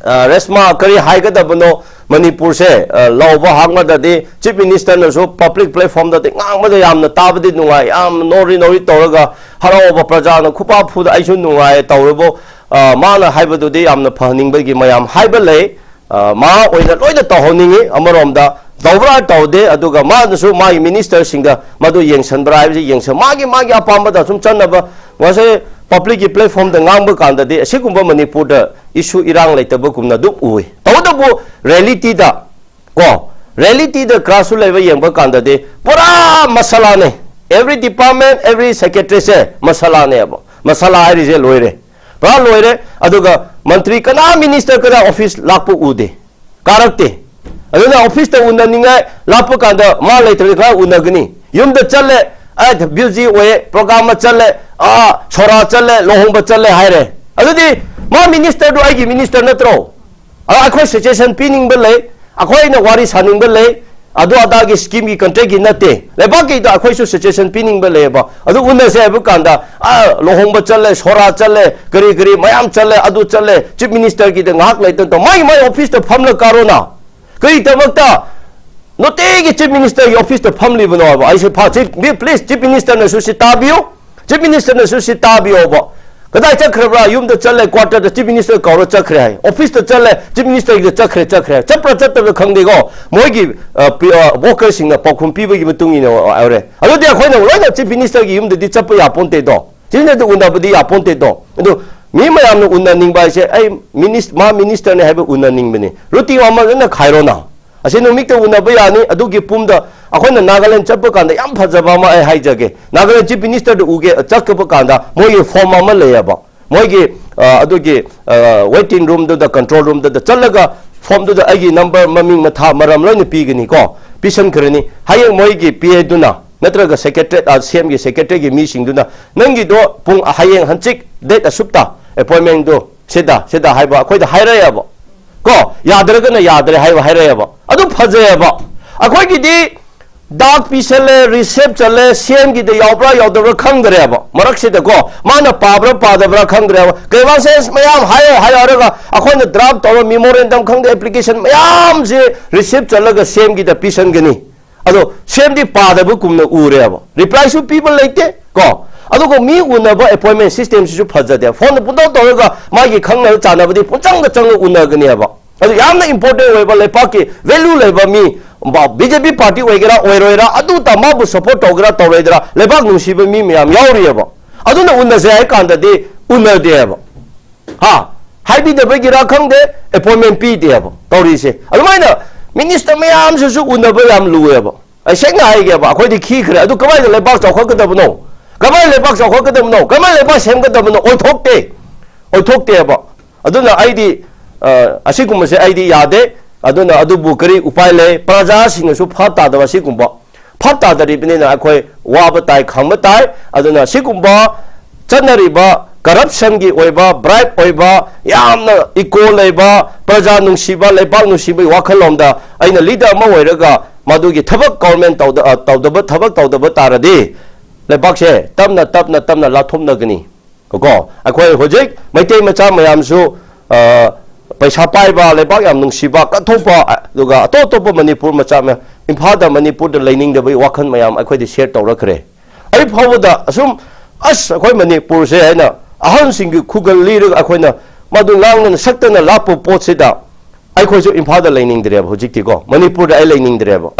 Reshma kari haigadabuno Manipur se lawba hangmadadi Chief Minister na so public platform da ngangmada yamna tabadi nungai yam nori toraga harawa praja na khupa phuda aisu nungai tawrebo mana haibadudi yamna phaningbagi mayam haibale ma oina loina tawhoningi amaromda tawbra tawde aduga ma na so magi minister singa madu yengsanbra haibji yengsa magi apamada sum chanaba wase public platform da ngangba kanda de asigumba Manipur da issue irang laitaba kumna du ui tawdabu reality da ko reality da krasu leba yengba kanda de pura masala ne every department every secretary se masala ne abo masala ai je loire pura loire aduga mantri kana minister kana office lakpu ude karakte aduna office ta unaninga lakpu kanda ma laitre ka unagni yumda challe ad busy way program challe chora challe lohongba challe haire adudi ma minister do ai minister natro akhoi suggestion pinning bele akhoi na wari saning bele adu ada gi scheme gi contract gi nate le ba gi da akhoi suggestion pinning bele ba adu unna se bu kanda lohongba challe chora challe gari mayam challe adu challe chief minister gi da ngak lai to mai office to phamla karona kai tamakta note gi chief minister gi office to phamli bano ba ai se pha please chief minister na su sitabio chief minister na su sitabio ba kadai chakrabra yum da challe quarter da chief minister kauro chakre hai office to challe chief minister gi chakre chapra chatta khangde go moi gi worker sing na pakhum pi gi mutung ina aure adu dia khoi na loi chief minister gi yum da di chappa ya ponte do chine da unda budi ya ponte do adu mi mayam no unna ning ba se ai minister ne have unna ning bani ruti wa ma na khairo na ase no mikta unna ba ya ni adu gi pumda akhoi na Nagaland chappa kanda yam phajaba ma ai haijage Nagaland chief minister do uge chakpa kanda moi form ma le ba moi gi adu gi waiting room do the control room do the chalaga form do the agi number maming matha maram loi ni pi gani ko pisan khrani hayang moi gi pa duna natraga secretary cm gi secretary gi mi sing duna nangi do pung hayang hanchik date asupta appointment do seda haiba akhoi da haira ya ba ko yadraga na yadre haiba haira ya ba adu phaje ya ba akhoi gi di dark pisale receipt chale cm gi de yawbra yawdabra khangdre ba marak se de ko mana pabra padabra khangdre ba kaiwa sense mayam hayo raga akhoi na draft to memorandum khangde application mayam je receipt chalaga cm gi da pisan gani ado cm di padabu kumna ure ba reply to people like te ko ado ko mi unaba appointment system su phajade phone pudo to ga magi khangna chana badi puchang da chang unagani ba ado yamna important way ba lepa ki value leba mi BJP party oigera oiroira adu tamabu support togera tawredra lebak nungsiba mi miyam yauriyaba aduna unase ai kanda de unadeba ha haibi de begira khangde appointment pi deba tawrise adumaina minister miyam su unaba yam luweba ai senga haigeba akhoi di khi khre adu kamai lebak chawkhakadabno kamai lebak chawkhakadabno kamai lebak semgadabno oithokte ba aduna aidi asigumase aidi yade aduna adubu kari upai le praja sing su phata da sigumba phata da ribne na akhoi waba tai khangba tai aduna sigumba chanari ba corruption gi oiba bribe oiba yamna equal leba praja nungsiba lebak nungsiba wakhalom da aina leader ma oiraga madugi thabak government tawdaba thabak tawdaba taradi lebak se tamna lathomna gani ko akhoi hojik maitei macha mayam su paisa paiba lebak yam nungsiba kathopa duga atotopa Manipur macha me imphada Manipur da lining da bai wakhan mayam akhoi de share tawrakre ai phawda asum akhoi Manipur se haina ahan sing khugal lir akhoi na madu langna saktana lapu potsida akhoi su imphada lining dire hojikti ko Manipur da ai lining dire ba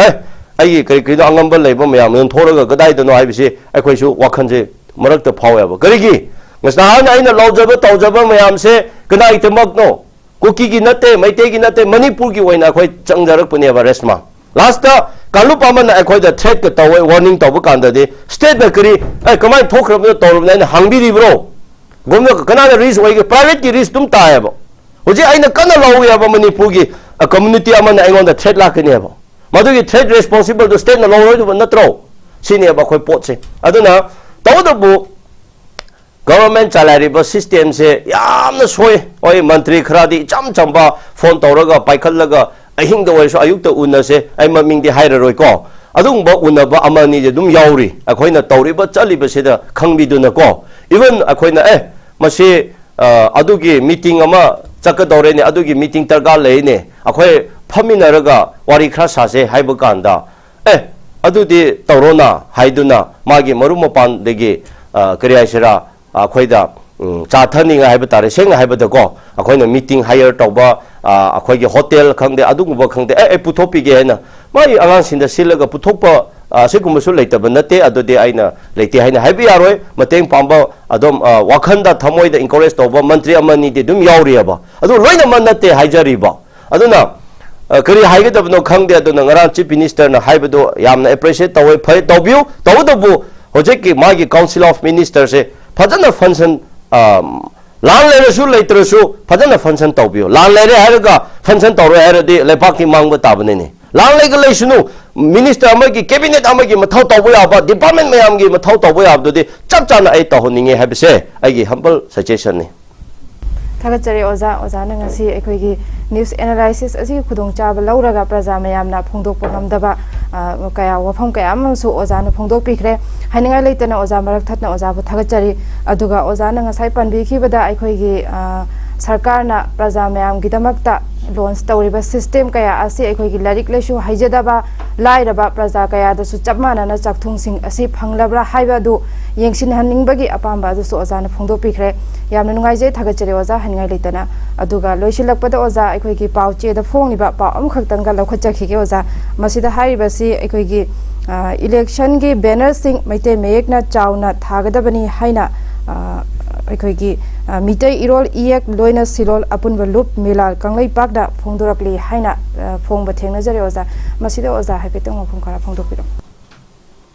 ai kai da angamba leiba mayam non thoraga gadai da no ai bisi akhoi su wakhan je marak ta phawa ba garigi ngasna aina lawjaba tawjaba mayam se kanai tamak no Kuki gi nate maite gi nate Manipur gi oina khoi changjarak pune ba Reshma last kalu paman akhoi da threat ka taw warning taw kanda de state na kari kamai thokram no taw na hangbi ri bro gomna kana da risk oi private ki risk tum ta ya ba hoji aina kana law ya ba Manipur gi community amana aingon da threat la kane ba madu gi threat responsible to state na law ro na tro sine ba khoi pot se aduna taw da bu government chalariba system se yamna soi oi mantri khradi chamba phone tawraga paikhallaga ahing da oiso ayukta unase ai maming di haira roi ko adung ba unaba amani je dum yauri akhoina tawriba chaliba sida khangbi duna ko even akhoina masi adugi meeting ama चकदौरेने अदुगी meeting तरगा लेने अखोय फमिनरगा वारी खरा सासे HYBE कांदा ए अदुदी तौरोना हाइदुना मागी मरु मपानदगी करि हाइसरा अखोयदा चाथनिंगा हाइब तारे सेंग हाइबदको अखोयना मीटिंग हायर तौबा अखोयगी होटल खंगदे अदुगुबा खंगदे ए पुथोपिगे हेना माई अगांसिंदा सिलगा पुथोपा असिगुमसु लेतब नते अदुदे आइना लेते हाइना हाइबि यारोय मतेंग पांबा अदम वाखंदा थमोयदा इनकरेज तौबा मंत्री अमनिदे दुम यावरियाबा अदु लोइना मन नते हाइजरिबा अदुना करी हाइगदबनो खंगदे अदुना ngara चीफ मिनिस्टर ना हाइबदो यामना एप्रिशिएट तौय फै तौबिउ तौदबु होजेकि मागी काउंसिल ऑफ मिनिस्टर से फजना फंक्शन लान लेरसु लेत्रसु फजना फंक्शन तौबिउ लान लेरे हारगा फंक्शन तौरे हारदि लेपाकी मांगबा ताबनेने लान लेग लेसुनु मिनिस्टर अमगी कैबिनेट अमगी मथौ तौबो याबा डिपार्टमेंट मयामगी मथौ तौबो याबदुदि चप चाना आई तौहनिंगे हाबसे आइगी हम्बल सजेशन ने थागचरे ओजा ओजाना ngasi अखोइगी न्यूज एनालिसिस असि खुदोंग चाब लौरगा प्रजा मयामना फोंदोकप ngमदबा कया वफम कया अमसु ओजाना फोंदोक पिखरे हाइनिंगा लेतना ओजा मरक थतना ओजाबु थागचरी अदुगा ओजाना ngasai panbiखिबदा अखोइगी सरकारना प्रजा मयामगिदमक्ता लॉन्च तौरिबा सिस्टम कया असि अखोइगी लारिक लेसु हाइजदबा लाइरबा प्रजा कयादसु चपमानाना चाकथुंगसिंग असि फंगलब्रा हाइबादु येंगसिन हनिंगबगी अपांबा दुसु ओजाना फोंदोक पिखरे यामना नुंगाइजे थागचरे ओजा हाइनिंगा लेतना अदुगा लोइसिलकपदा ओजा अखोइगी पाउचेदा फोंनिबा पाउ अमखक्तंगा लखचखिगे ओजा मसिदा हाइबसी अखोइगी इलेक्शन की बैनर सिंह मैते मेयकना चाउना थागदबनी हाइना अखोइगी मिटे इरोल इयक लोइना सिलोल अपुनब लुप मिलाल कंगलै पाकदा फोंदोरकली हाइना फोंब थेंगनजरे ओजा मसिदा ओजा हाइपेतंग मफुम खरा फोंदोकपिरो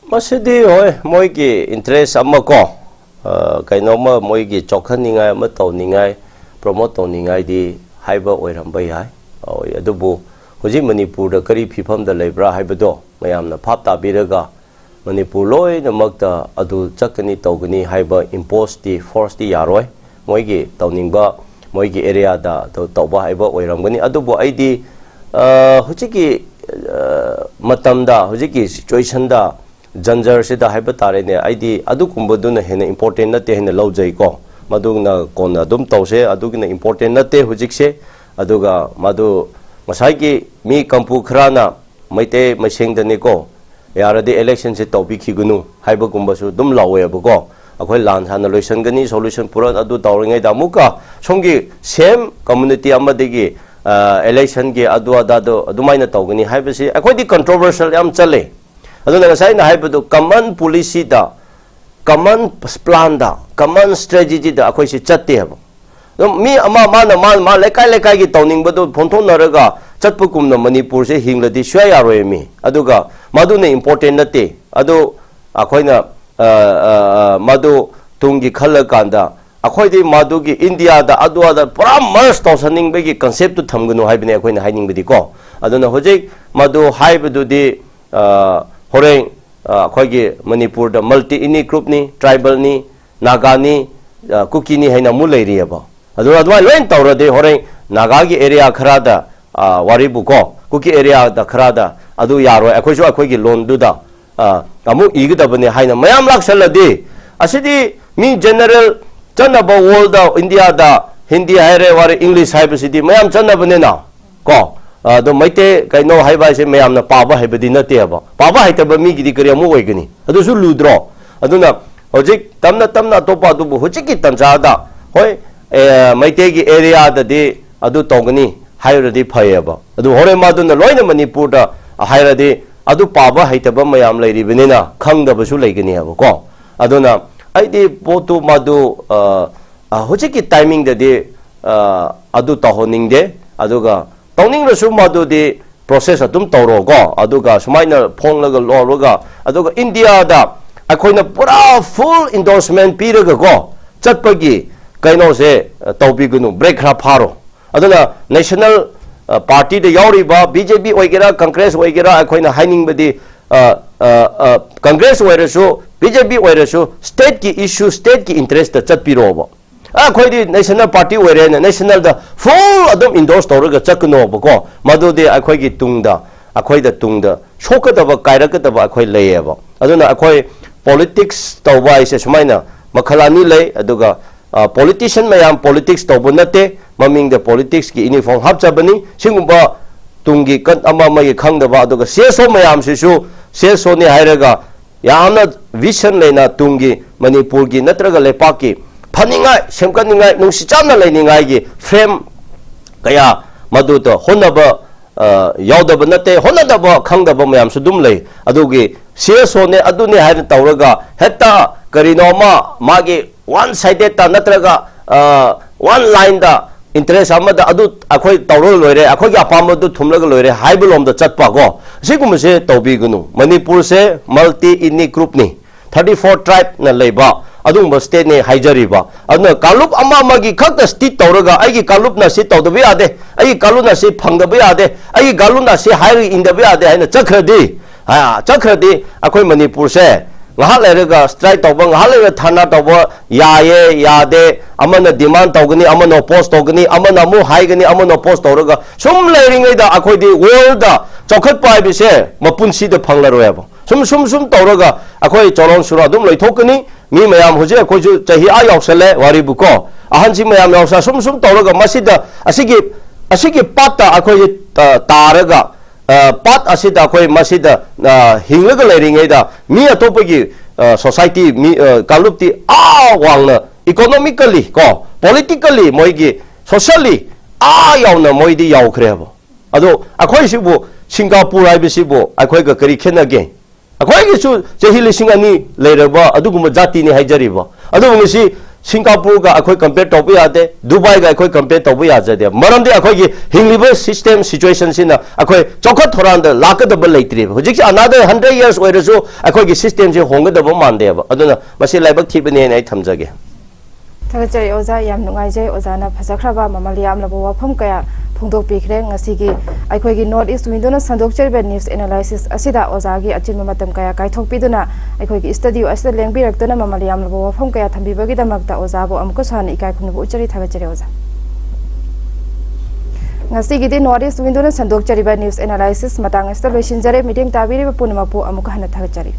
मसिदी होय मोइगी इंटरेस्ट अमको कइनोमा मोइगी चौखनिंगाय अम तौनिंगाय प्रमोट तौनिंगाय दि हाइबा ओइरंबा याय ओय अदुबु हुजी मणिपुर दा करी फिफम दा लेब्रा हाइबदो मयामना फाप ताबिरगा मणिपुर लोइनमक्ता अदु चकनी तौगनी हाइबा इम्पोज दी फोर्स दी यारोय मोइगी तौनिंगबा मोइगी एरिया दा तौबा हाइबा ओइरंगनी अदुबु आइदी हुजिगी मतमदा हुजिगी सिचुएशन दा जंजर से दा हाइबा तारेने आइदी अदुकुंबदुना हेना इंपोर्टेंट नते हेना लौजैको मदुगना कोना दुम तौसे अदुगिना इंपोर्टेंट नते हुजिगसे अदुगा मदु मसाइगी मी कंपु खराना मैते मसेंगदनेको यारदे इलेक्शन से तौबिखिगुनु हाइबगुंबसु दुम लावेबको अखोय लान साना लोइसनगनी सॉल्यूशन पुरन अदु तौरिङै दामुका सोंगी सेम कम्युनिटी अमदेगी इलेक्शन के अदु अदादो अदुमाइना तौगनी हाइबसी अखोयदी कंट्रोवर्शियल याम चले अदुना गसाइना हाइबदु कमन पॉलिसी दा कमन प्लान दा कमन स्ट्रेटजी दा अखोय से चत्ते हबो मी अमा माना मा लेकाय लेकाय की तौनिंगबदो फोंथोनरगा चटपुकुमना मणिपुर से हिंगलदी स्वा यारोय मी अदुगा मदुने इंपोर्टेंट नते अदु अखोयना मदु तुंगी खल्लकांदा अखोयदी मदुगी इंडिया दा अदुआदा पुरा मर्ज तौसनिंगबगी कांसेप्ट तु थमगनु हाइबने अखोयना हाइनिंगबदी को अदुना होजिक मदु हाइबदुदी होरें अखोयगी मणिपुर दा मल्टी इनी ग्रुप नि ट्राइबल नि नागानी कुकी नि हैना मु लेरियबा अदु अदवाय लोइन तौरदे होरें नागागी एरिया खरादा वारीबुको कुकी एरिया दा खरादा अदु यारो अखोयसु अखोयगी लोन दुदा अमु इगदबने हाइना मयाम लाक्सलदि असिदि मी जनरल चनबा वर्ल्ड दा इंडिया दा हिंदी हायरे वारे इंग्लिश हाइबसिदि मयाम चनबने ना को दो मैते कइनो हाइबासे मयामना पाबा हाइबदि नतेबा पाबा हाइतबा मीगिदि करिया मु ओइगनी अदुसु लुद्रो अदुना होजिक तमना तमना तोपा दुबु होजिकि तंजादा होय मैतेगी एरिया ददि अदु तौगनी हाइरदि फयबा अदु होरे मादुना लोइना मणिपुर दा हाइरदि अदु पाबा हाइतबा मयाम लेरिबनेना खंगदबसु लेगनी हबको अदुना आइदि पोतु मादु होजिकि टाइमिंग ददि अदु तहोनिंगदे अदुगा तौनिंगरसु मादुदि प्रोसेस अदुम तौरोगो अदुगा सुमाइना फोंलगा लोरगा अदुगा इंडिया दा अखोइना पूरा फुल इंडोर्समेंट पीरगो चटपगी कइनो से तौबिगुनु ब्रेक खरा फारो अदुना नेशनल पार्टी दा यावरिबा बीजेपी ओइगेरा कांग्रेस ओइगेरा अखोइना हाइनिंगबदी कांग्रेस ओइरसु बीजेपी ओइरसु स्टेट की इश्यू स्टेट की इंटरेस्ट दा चटपिरोबो अखोइदी नेशनल पार्टी ओइरेना नेशनल दा फुल अदुम इंडोर्स तौरगा चकनोबको मदुदे अखोइगी तुंगदा अखोइदा तुंगदा सोकदबा काइरकदबा अखोइ लेयबो अदुना अखोइ पॉलिटिक्स तौबा इसे सुमाइना मखलानी ले अदुगा politician mayam politics tawbu nate maming the politics ki uniform hapchabani singumba tungi kan ama mai khangdaba aduga seso mayam sisu seso ni hairaga yamna vision leina tungi manipur gi natraga lepaki phaningai semkaningai nungsichana leiningai gi frame kaya maduto honaba yaudaba nate honadaba khangdaba mayam sudum lei adugi seso ne aduni haina tawraga hetta karinoma magi one sided ta natraga one line da interest amada adu akhoi tawro loire akhoi ga pamadu thumlaga loire haibulom da chatpa go sigum se tawbi gunu manipur se multi ethnic group ni 34 tribe na leiba adum state ne haijari ba adna kalup ama magi khakta state tawraga ai kalup na se tawdabi ade ai kalu na se phangdabi ade ai galu na se hairi indabi ade haina chakhradi ha chakhradi akhoi manipur se ngahal lerega strike tawba ngahal lerega thana tawba yaye yade amana demand tawgani amana oppose tawgani amana mu haigani amana oppose tawraga sum leringai da akhoi di world da chokhat pai bise mapunsi da phanglaroi aba sum tawraga akhoi cholong sura dum loithokani mi mayam hoje akhoi ju chahi a yausale wari buko ahansi mayam yausa sum tawraga masida asigi patta akhoi taraga pat asida koi masida hinglaga leiringai da mi atopagi society mi kalupti wangna economically ko politically moigi socially yauna moidi yaukhreba ado akhoi sibu singapore aibisibu akhoi ga kari khenage akhoi gi su jehi lisingani leiraba aduguma jati ni haijariba adu ngisi Singapore ga akhoi compare tobu yade Dubai ga akhoi compare tobu yade maramde akhoi gi hingliba system situation sina akhoi chokhat thoran da lakadaba leitri hojik another 100 years oirasu akhoi gi system se hongadaba mande ba aduna masi laibak thibani nei thamjage thagachari oza yam nungai jai oza na phajakraba mamaliam labo wafam kaya phungdok pikre ngasi gi akhoi gi north east window na sandok cheriba news analysis asida oza gi achin matam kaya kaithok piduna akhoi gi studio asida lengbirak tona mamaliam labo wafam kaya thambibagi damakta oza bo amko sana ikai khunbu uchari thagachari oza ngasi gi di north east window na sandok cheriba news analysis matang esta loishin jare meeting tabiri punamapu amko hana thagachari